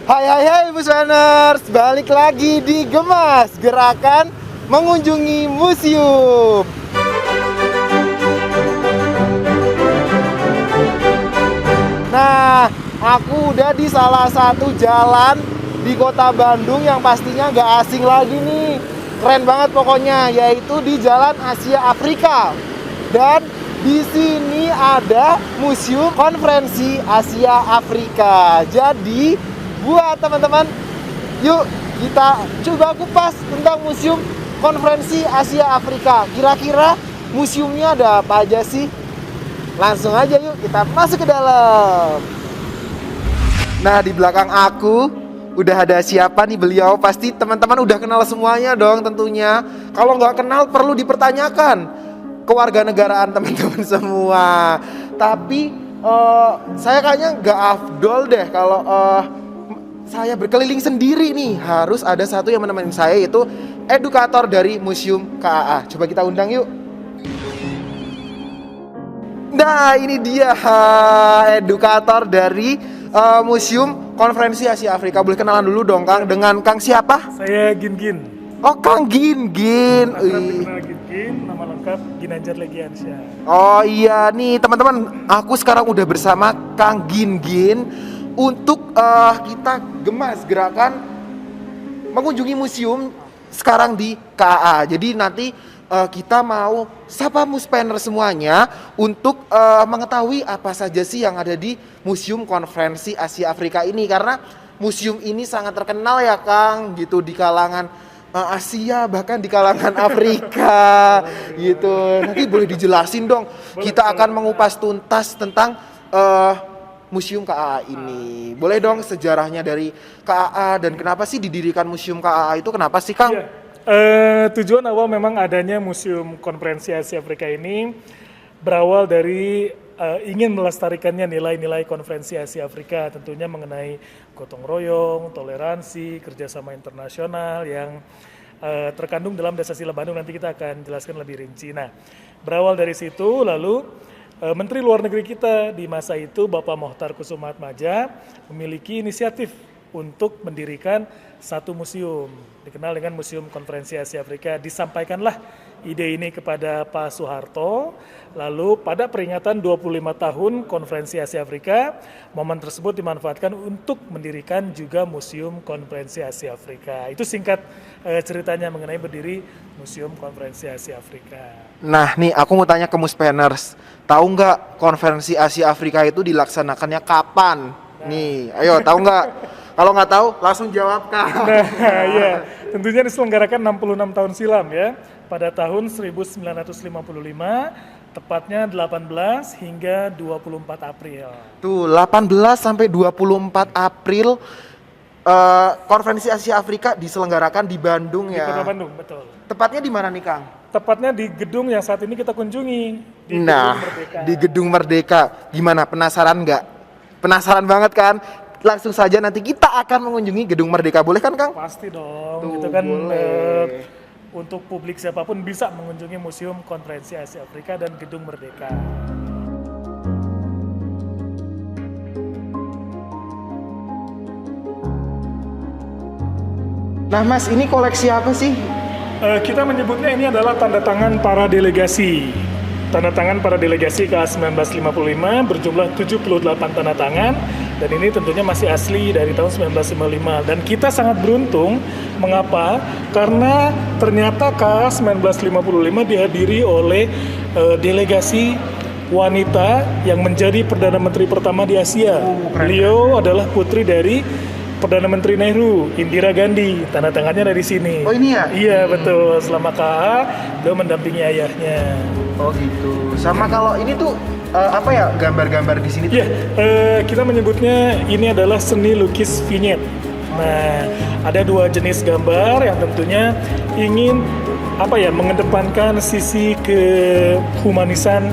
Hai Busaners, balik lagi di Gemas, gerakan mengunjungi museum. Nah, aku udah di salah satu jalan di kota Bandung yang pastinya gak asing lagi nih. Keren banget pokoknya, yaitu di Jalan Asia Afrika. Dan di sini ada Museum Konferensi Asia Afrika. Jadi buat teman-teman, yuk kita coba kupas tentang Museum Konferensi Asia Afrika. Kira-kira museumnya ada apa aja sih? Langsung aja yuk kita masuk ke dalam. Nah, di belakang aku udah ada siapa nih beliau? Pasti teman-teman udah kenal semuanya dong tentunya. Kalau nggak kenal perlu dipertanyakan kewarganegaraan teman-teman semua. Tapi saya kayaknya nggak afdol deh kalau saya berkeliling sendiri nih. Harus ada satu yang menemani saya, yaitu edukator dari Museum KAA. Coba kita undang yuk. Nah, ini dia edukator dari Museum Konferensi Asia Afrika. Boleh kenalan dulu dong, Kang. Dengan Kang siapa? Saya Gin. Oh, Kang Gin. Nama Gin, nama lengkap Ginanjar Legiansyah. Oh iya nih teman-teman, aku sekarang udah bersama Kang Gin untuk kita gemas gerakan mengunjungi museum sekarang di KAA. Jadi nanti kita mau sapa muspener semuanya untuk mengetahui apa saja sih yang ada di Museum Konferensi Asia Afrika ini, karena museum ini sangat terkenal ya Kang, gitu, di kalangan Asia, bahkan di kalangan Afrika gitu. Nanti boleh dijelasin dong. Kita akan mengupas tuntas tentang Museum KAA ini. Boleh dong sejarahnya dari KAA dan kenapa sih didirikan Museum KAA itu, kenapa sih Kang? Ya, tujuan awal memang adanya Museum Konferensi Asia Afrika ini berawal dari ingin melestarikannya nilai-nilai Konferensi Asia Afrika, tentunya mengenai gotong royong, toleransi, kerjasama internasional yang terkandung dalam Dasar-Sila Bandung. Nanti kita akan jelaskan lebih rinci. Nah, berawal dari situ lalu Menteri Luar Negeri kita di masa itu, Bapak Mohtar Kusumaatmadja, memiliki inisiatif untuk mendirikan satu museum, dikenal dengan Museum Konferensi Asia Afrika. Disampaikanlah ide ini kepada Pak Soeharto, lalu pada peringatan 25 tahun Konferensi Asia Afrika, momen tersebut dimanfaatkan untuk mendirikan juga Museum Konferensi Asia Afrika. Itu singkat ceritanya mengenai berdiri Museum Konferensi Asia Afrika. Nah nih aku mau tanya ke Muspeners, tahu nggak Konferensi Asia Afrika itu dilaksanakannya kapan? Nih, ayo tahu nggak? Kalau nggak tahu langsung jawab Kang. Nah, ya, tentunya diselenggarakan 66 tahun silam ya, pada tahun 1955, tepatnya 18 hingga 24 April. Tuh, 18 sampai 24 April Konferensi Asia Afrika diselenggarakan di Bandung ya. Di Kota Bandung, betul. Tepatnya di mana nih Kang? Tepatnya di gedung yang saat ini kita kunjungi, di Nah, Gedung Merdeka. di Gedung Merdeka. Gimana, penasaran nggak? Penasaran banget kan? Langsung saja nanti kita akan mengunjungi Gedung Merdeka. Boleh kan Kang? Pasti dong, Tuh, itu kan boleh. untuk publik siapapun bisa mengunjungi Museum Konferensi Asia Afrika dan Gedung Merdeka. Nah Mas, ini koleksi apa sih? Kita menyebutnya ini adalah tanda tangan para delegasi. Tanda tangan para delegasi KAA 1955 berjumlah 78 tanda tangan, dan ini tentunya masih asli dari tahun 1955. Dan kita sangat beruntung, mengapa? Karena ternyata KAA 1955 dihadiri oleh delegasi wanita yang menjadi Perdana Menteri pertama di Asia. Beliau adalah putri dari Perdana Menteri Nehru, Indira Gandhi. Tanda tangannya dari sini. Oh ini ya? Iya betul. Selama KAA, beliau mendampingi ayahnya. Oh gitu. Sama kalau ini tuh apa ya, gambar-gambar di sini tuh? Iya, kita menyebutnya ini adalah seni lukis vignette. Nah, ada dua jenis gambar yang tentunya ingin mengedepankan sisi kehumanisan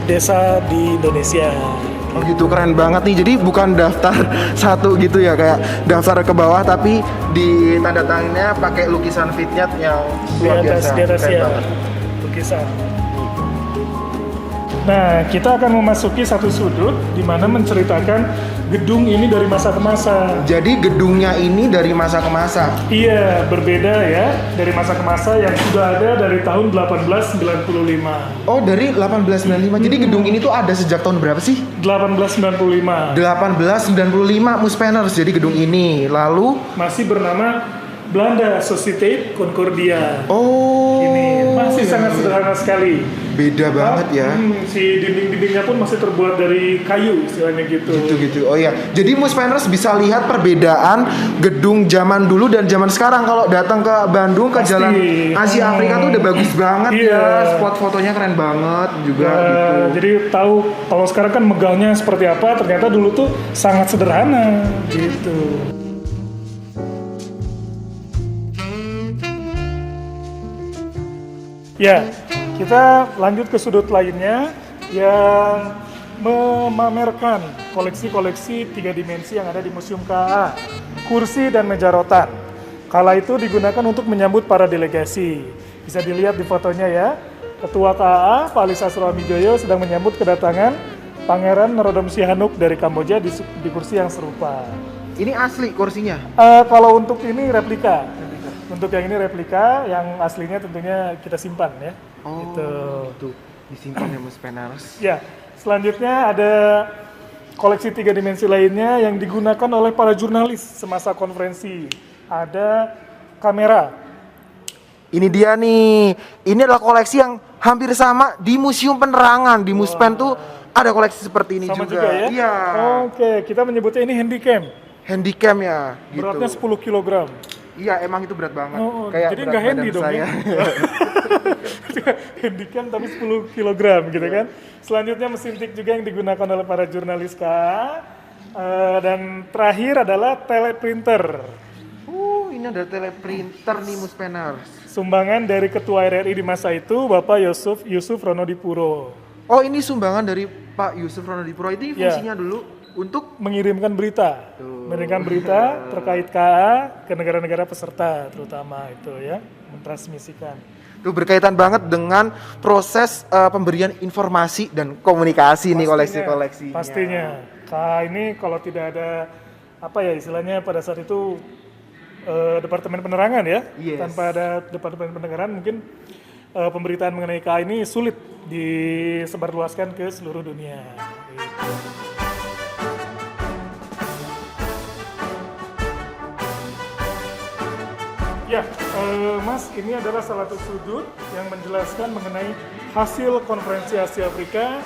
desa di Indonesia. Oh gitu, keren banget nih. Jadi bukan daftar satu gitu ya, kayak daftar ke bawah, tapi di tanda tangannya pakai lukisan vignette yang luar biasa. Di atas Keren ya, banget. lukisan. Nah, kita akan memasuki satu sudut di mana menceritakan gedung ini dari masa ke masa. Jadi gedungnya ini dari masa ke masa. Iya, berbeda ya dari masa ke masa yang sudah ada dari tahun 1895. Oh, dari 1895. Jadi gedung ini tuh ada sejak tahun berapa sih? 1895. 1895 Muspenners. Jadi gedung ini. Lalu Masih bernama Belanda Sociëteit Concordia. oh, Ini masih sangat sederhana sekali. beda banget ya. Si dinding-dindingnya pun masih terbuat dari kayu, istilahnya gitu. Gitu. Oh ya. Jadi Muspenners bisa lihat perbedaan gedung zaman dulu dan zaman sekarang. Kalau datang ke Bandung ke Pasti. Jalan Asia Afrika tuh udah bagus banget Iya. ya. Spot fotonya keren banget juga gitu. Jadi tahu kalau sekarang kan megahnya seperti apa, ternyata dulu tuh sangat sederhana gitu. Ya, kita lanjut ke sudut lainnya yang memamerkan koleksi-koleksi 3 dimensi yang ada di Museum KA, kursi dan meja rotan. Kala itu digunakan untuk menyambut para delegasi. Bisa dilihat di fotonya ya. Ketua KA, Pak Ali Sastroamidjojo sedang menyambut kedatangan Pangeran Norodom Sihanouk dari Kamboja di kursi yang serupa. Ini asli kursinya. Kalau untuk ini replika. Untuk yang ini replika, yang aslinya tentunya kita simpan ya. Oh, Gitu. tuh disimpan ya Muspenners. Ya, selanjutnya ada koleksi 3 dimensi lainnya yang digunakan oleh para jurnalis semasa konferensi. Ada kamera. Ini dia nih. Ini adalah koleksi yang hampir sama di Museum Penerangan. Di Muspen tuh ada koleksi seperti ini Sama juga. juga ya? Iya. Oke, kita menyebutnya ini handycam. Handycam ya, gitu. Beratnya 10 kg. Iya, emang itu berat banget. Oh, Kayak jadi berat nggak handy badan dong saya. ya? Handycam tapi 10 kg gitu kan. Selanjutnya mesin tik juga yang digunakan oleh para jurnalis KA. Dan terakhir adalah teleprinter. Ini ada teleprinter nih Muspenners. Sumbangan dari Ketua RRI di masa itu, Bapak Yusuf Ronodipuro. Oh, ini sumbangan dari Pak Yusuf Ronodipuro. Ini Ya. fungsinya dulu untuk Mengirimkan berita. Mengirimkan berita terkait KA ke negara-negara peserta terutama itu ya. Mentransmisikan. tuh berkaitan banget dengan proses pemberian informasi dan komunikasi nih koleksi-koleksinya. Pastinya. KA ini kalau tidak ada apa ya istilahnya pada saat itu departemen penerangan ya. Yes. Tanpa ada departemen penerangan mungkin pemberitaan mengenai KA ini sulit disebarluaskan ke seluruh dunia. Gitu. Ya, Mas, ini adalah salah satu sudut yang menjelaskan mengenai hasil konferensi Asia Afrika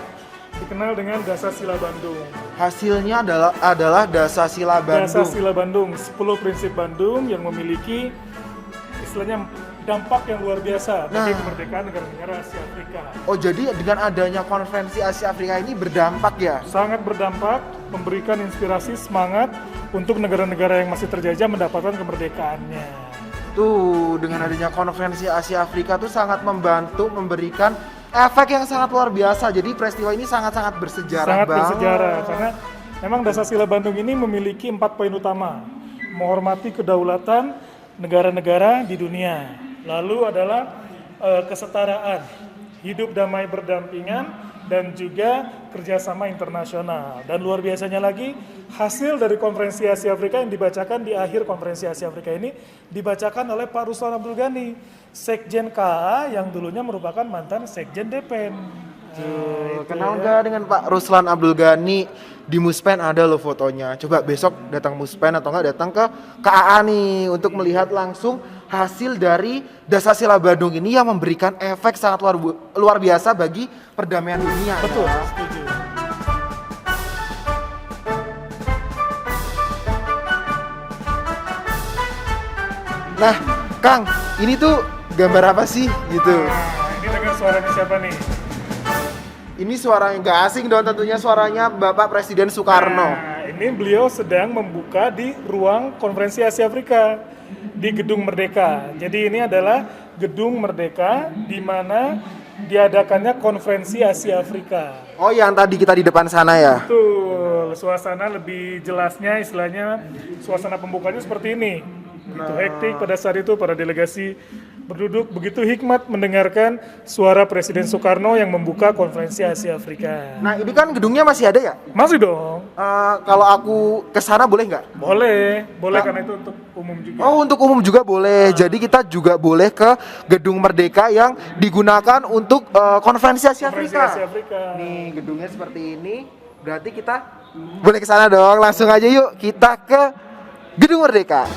dikenal dengan Dasar-Sila Bandung. Hasilnya adalah Dasar-Sila Bandung. Dasar-Sila Bandung, 10 prinsip Bandung yang memiliki istilahnya dampak yang luar biasa bagi kemerdekaan negara-negara Asia Afrika. Oh, jadi dengan adanya konferensi Asia Afrika ini berdampak ya? Sangat berdampak, memberikan inspirasi, semangat untuk negara-negara yang masih terjajah mendapatkan kemerdekaannya. Tuh, dengan adanya konferensi Asia Afrika tuh sangat membantu memberikan efek yang sangat luar biasa. Jadi peristiwa ini sangat-sangat bersejarah Sangat banget. bersejarah karena memang Dasar-Sila Bandung ini memiliki 4 poin utama. Menghormati kedaulatan negara-negara di dunia. Lalu adalah kesetaraan, hidup damai berdampingan, dan juga kerjasama internasional. Dan luar biasanya lagi, hasil dari konferensi Asia Afrika yang dibacakan di akhir konferensi Asia Afrika ini dibacakan oleh Pak Ruslan Abdul Ghani, Sekjen KA yang dulunya merupakan mantan Sekjen DPN. Kenal nggak dengan Pak Ruslan Abdul Ghani? Di Muspen ada loh fotonya. Coba besok datang Muspen atau nggak datang ke KAA nih untuk melihat langsung hasil dari Dasar-Sila Bandung ini yang memberikan efek sangat luar biasa bagi perdamaian dunia. Betul, Ya. setuju. Nah, Kang, ini tuh gambar apa sih gitu? Nah, ini dengan suaranya siapa nih? Ini suara yang nggak asing dong, tentunya suaranya Bapak Presiden Soekarno. Nah, ini beliau sedang membuka di ruang konferensi Asia Afrika di Gedung Merdeka. Jadi ini adalah Gedung Merdeka di mana diadakannya konferensi Asia Afrika. Oh, yang tadi kita di depan sana ya? Betul, suasana lebih jelasnya istilahnya suasana pembukanya seperti ini. Gitu hektik pada saat itu para delegasi berduduk begitu hikmat mendengarkan suara Presiden Soekarno yang membuka konferensi Asia Afrika. Nah ini kan gedungnya masih ada ya? Masih dong. Kalau aku ke sana boleh nggak? Boleh karena itu untuk umum juga. Oh untuk umum juga boleh. Jadi kita juga boleh ke Gedung Merdeka yang digunakan untuk konferensi Asia Konferensi Afrika. Asia Afrika. Nih gedungnya seperti ini. Berarti kita boleh ke sana dong. Langsung aja yuk kita ke Gedung Merdeka.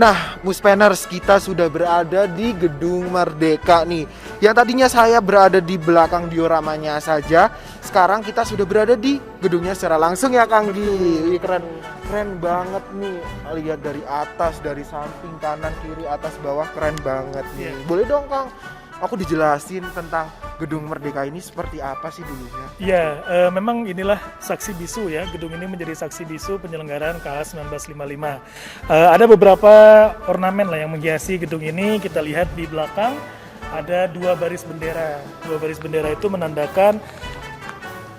Nah, Muspenners, kita sudah berada di Gedung Merdeka nih. Yang tadinya saya berada di belakang dioramanya saja, sekarang kita sudah berada di gedungnya secara langsung ya Kang Gi. Wih, keren banget nih. Lihat dari atas, dari samping, kanan, kiri, atas, bawah, keren banget nih. Boleh dong Kang, aku dijelasin tentang Gedung Merdeka ini seperti apa sih dulunya? Iya, memang inilah saksi bisu ya. Gedung ini menjadi saksi bisu penyelenggaraan KA 1955. Ada beberapa ornamen lah yang menghiasi gedung ini. Kita lihat di belakang ada 2 baris bendera. 2 baris bendera itu menandakan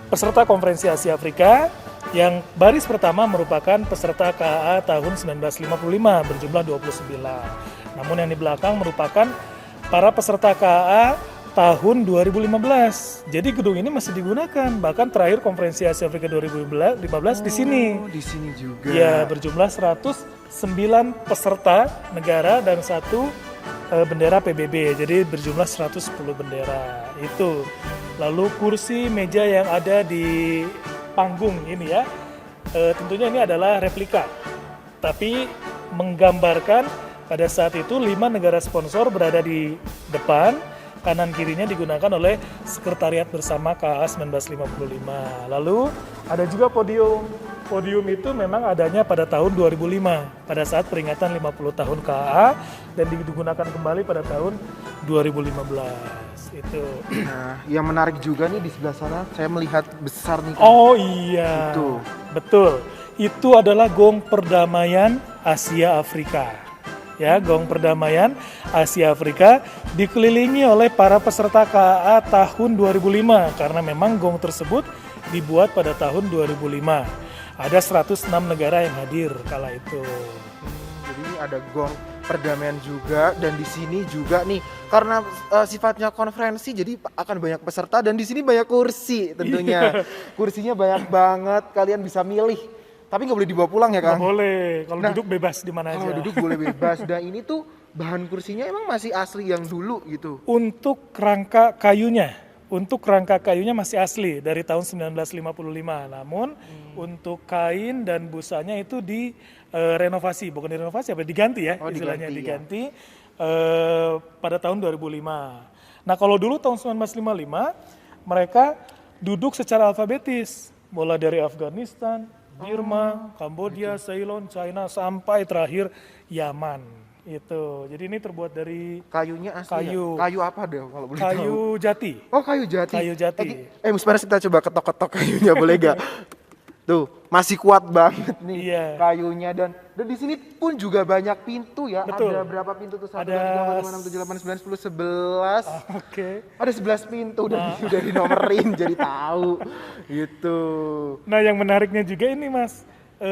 peserta konferensi Asia Afrika. Yang baris pertama merupakan peserta KA tahun 1955 berjumlah 29. Namun yang di belakang merupakan para peserta KA tahun 2015. Jadi gedung ini masih digunakan. Bahkan terakhir konferensi Asia Afrika 2015 di sini. Di sini juga. Ya, berjumlah 109 peserta negara dan 1 bendera PBB. Jadi berjumlah 110 bendera. Itu. Lalu kursi meja yang ada di panggung ini ya. Tentunya ini adalah replika. Tapi menggambarkan pada saat itu 5 negara sponsor berada di depan. Kanan kirinya digunakan oleh Sekretariat Bersama KA 1955. Lalu ada juga podium. Podium itu memang adanya pada tahun 2005 pada saat peringatan 50 tahun KA dan digunakan kembali pada tahun 2015. Itu. Nah, yang menarik juga nih di sebelah sana saya melihat besar nih Kang. Oh iya. Itu. Betul. Itu adalah gong perdamaian Asia Afrika. Ya, gong perdamaian Asia Afrika dikelilingi oleh para peserta KA tahun 2005 karena memang gong tersebut dibuat pada tahun 2005. Ada 106 negara yang hadir kala itu. Jadi ini ada gong perdamaian juga dan di sini juga nih karena sifatnya konferensi jadi akan banyak peserta dan di sini banyak kursi tentunya. Kursinya banyak banget, kalian bisa milih. Tapi nggak boleh dibawa pulang ya Kang? Nggak boleh, kalau duduk bebas di mana aja. Kalau duduk boleh bebas. Dan ini tuh bahan kursinya emang masih asli yang dulu gitu? Untuk kerangka kayunya masih asli dari tahun 1955. Namun untuk kain dan busanya itu direnovasi, bukan direnovasi, diganti ya, istilahnya diganti pada tahun 2005. Nah kalau dulu tahun 1955 mereka duduk secara alfabetis, mulai dari Afghanistan, Burma, Kamboja, Ceylon, China, sampai terakhir Yaman. Itu. Jadi ini terbuat dari kayunya asli. kayu. Ya? Kayu apa deh kalau boleh tahu? Kayu jati. Oh, kayu jati. Kayu jati. Muspenners kita coba ketok-ketok kayunya boleh gak? Tuh, masih kuat banget nih kayunya dan di sini pun juga banyak pintu ya. Betul. Ada berapa pintu tuh? 1, 2, 3, 4, 5, 6, 7, 8, 9, 10, 11. Oke. Ada 11 pintu dan udah dinomerin jadi tahu gitu. Nah, yang menariknya juga ini Mas,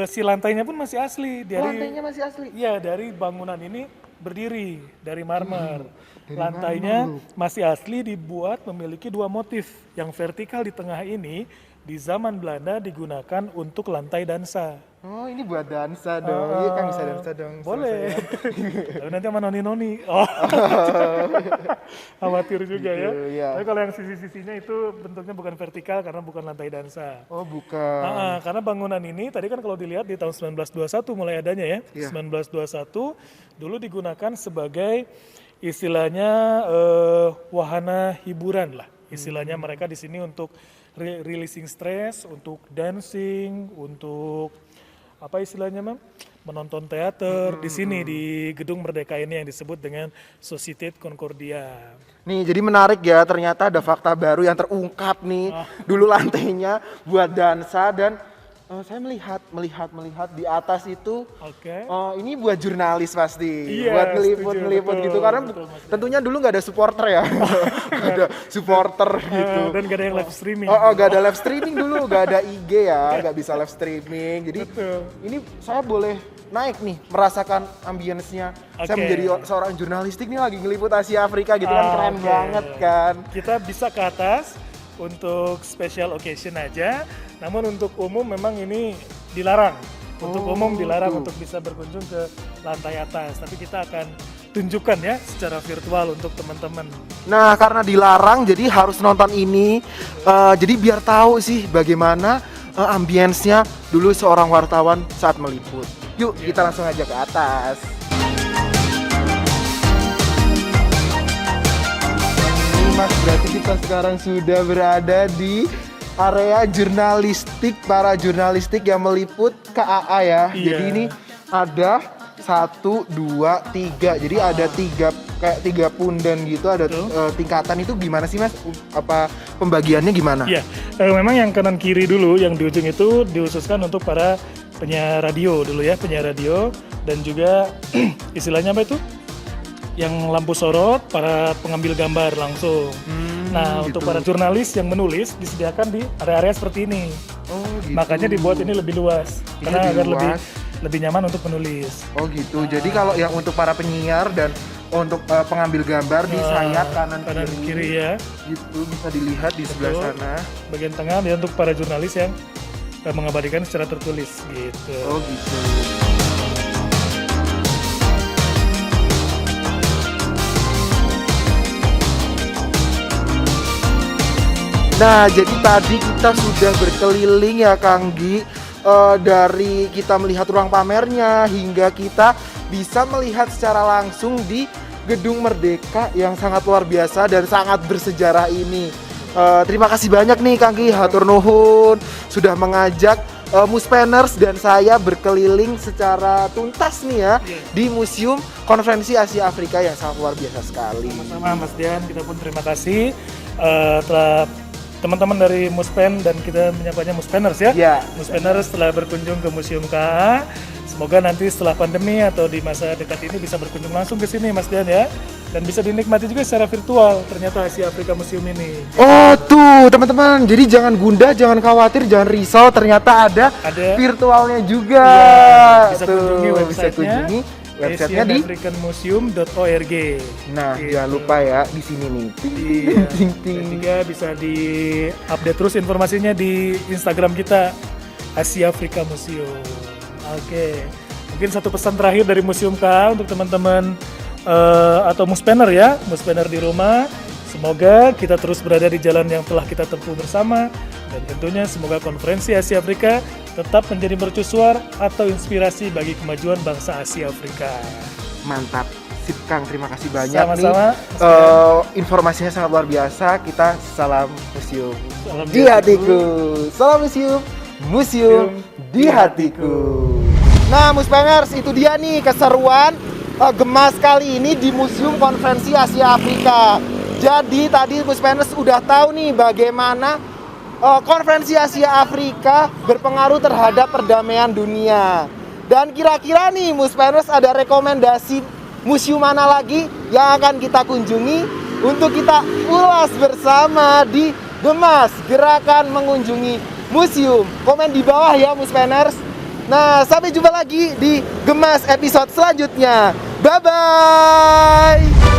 si lantainya pun masih asli. Lantainya masih asli? Iya, dari bangunan ini berdiri dari marmer. Lantainya masih asli, dibuat memiliki 2 motif. Yang vertikal di tengah ini di zaman Belanda digunakan untuk lantai dansa. Oh, ini buat dansa dong. Iya kan bisa dansa dong. Boleh. Tapi nanti sama noni-noni. Oh. Khawatir juga gitu, ya. Tapi kalau yang sisi-sisinya itu bentuknya bukan vertikal karena bukan lantai dansa. Oh, bukan. Karena bangunan ini tadi kan kalau dilihat di tahun 1921 mulai adanya ya. 1921 dulu digunakan sebagai istilahnya wahana hiburan lah. Istilahnya mereka di sini untuk releasing stress, untuk dancing, untuk apa istilahnya menonton teater di sini di Gedung Merdeka ini yang disebut dengan Société Concordia. Nih jadi menarik ya, ternyata ada fakta baru yang terungkap nih. Dulu lantainya buat dansa dan Saya melihat di atas itu. Oke. Ini buat jurnalis pasti, Iya, buat setuju, ngeliput betul, gitu karena betul, Mas. tentunya dulu nggak ada supporter ya, nggak ada supporter gitu. Dan gak ada yang live streaming. Nggak ada live streaming dulu, nggak ada IG ya, nggak bisa live streaming. Jadi Betul. ini saya boleh naik nih, merasakan ambience-nya. Saya Oke. menjadi seorang jurnalistik nih lagi ngeliput Asia Afrika gitu kan, keren Oke. banget kan. Kita bisa ke atas untuk special occasion aja, namun untuk umum memang ini dilarang. Untuk umum dilarang tuh. untuk bisa berkunjung ke lantai atas, tapi kita akan tunjukkan ya secara virtual untuk teman-teman. Nah, karena dilarang jadi harus nonton ini. Jadi biar tahu sih bagaimana ambience-nya dulu seorang wartawan saat meliput. Yuk, kita langsung aja ke atas. Ini Mas, berarti kita sekarang sudah berada di area jurnalistik, para jurnalistik yang meliput KAA ya. Iya. Jadi ini ada 1, 2, 3. Jadi ada kayak 3 pundan gitu, ada tingkatan. Itu gimana sih Mas? Apa pembagiannya gimana? Iya, memang yang kanan kiri dulu, yang di ujung itu dihususkan untuk para penyiar radio dulu ya, penyiar radio dan juga istilahnya apa itu? Yang lampu sorot, para pengambil gambar langsung. Nah, gitu. untuk para jurnalis yang menulis disediakan di area-area seperti ini. Oh, gitu. Makanya dibuat ini lebih luas Ini karena lebih agar luas. lebih nyaman untuk menulis. Oh gitu. Jadi kalau yang untuk para penyiar dan untuk pengambil gambar di sayap kanan kiri ya. Gitu bisa dilihat di sebelah Betul. sana. Bagian tengah dan untuk para jurnalis yang mengabadikan secara tertulis gitu. Oh gitu. Nah, jadi tadi kita sudah berkeliling ya Kang Gi, dari kita melihat ruang pamernya hingga kita bisa melihat secara langsung di Gedung Merdeka yang sangat luar biasa dan sangat bersejarah ini. Terima kasih banyak nih Kang Gi, hatur nuhun sudah mengajak Muspenners dan saya berkeliling secara tuntas nih ya di Museum Konferensi Asia Afrika yang sangat luar biasa sekali. Sama Mas Dian, kita pun terima kasih telah teman-teman dari Muspen dan kita menyapanya Muspenners ya. Ya. Muspenners telah berkunjung ke Museum KA. Semoga nanti setelah pandemi atau di masa dekat ini bisa berkunjung langsung ke sini Mas Dian ya. Dan bisa dinikmati juga secara virtual ternyata Asia Afrika Museum ini. Oh tuh teman-teman, jadi jangan gundah, jangan khawatir, jangan risau, ternyata ada virtualnya juga. Iya, bisa Tuh, kunjungi bisa websitenya. kunjungi websitenya di. AsianAfricanMuseum.org. Nah, Gitu. jangan lupa ya di sini nih. Iya. Ting, ting. Dan juga bisa di-update terus informasinya di Instagram kita Asia Afrika Museum. Oke. Mungkin satu pesan terakhir dari Museum KA untuk teman-teman atau Muspenner ya, Muspenner di rumah. Semoga kita terus berada di jalan yang telah kita tempuh bersama dan tentunya semoga konferensi Asia Afrika tetap menjadi mercusuar atau inspirasi bagi kemajuan bangsa Asia Afrika. Mantap. Sip Kang, terima kasih banyak Sama-sama, nih. Informasinya sangat luar biasa. Kita salam museum Salam di hatiku. Salam museum di hatiku. Nah, Muspenners, itu dia nih keseruan gemas kali ini di Museum Konferensi Asia Afrika. Jadi tadi Muspenners udah tahu nih bagaimana Konferensi Asia Afrika berpengaruh terhadap perdamaian dunia. Dan kira-kira nih Muspenners ada rekomendasi museum mana lagi yang akan kita kunjungi untuk kita ulas bersama di Gemas Gerakan Mengunjungi Museum. Komen di bawah ya Muspenners. Nah, sampai jumpa lagi di Gemas episode selanjutnya. Bye-bye!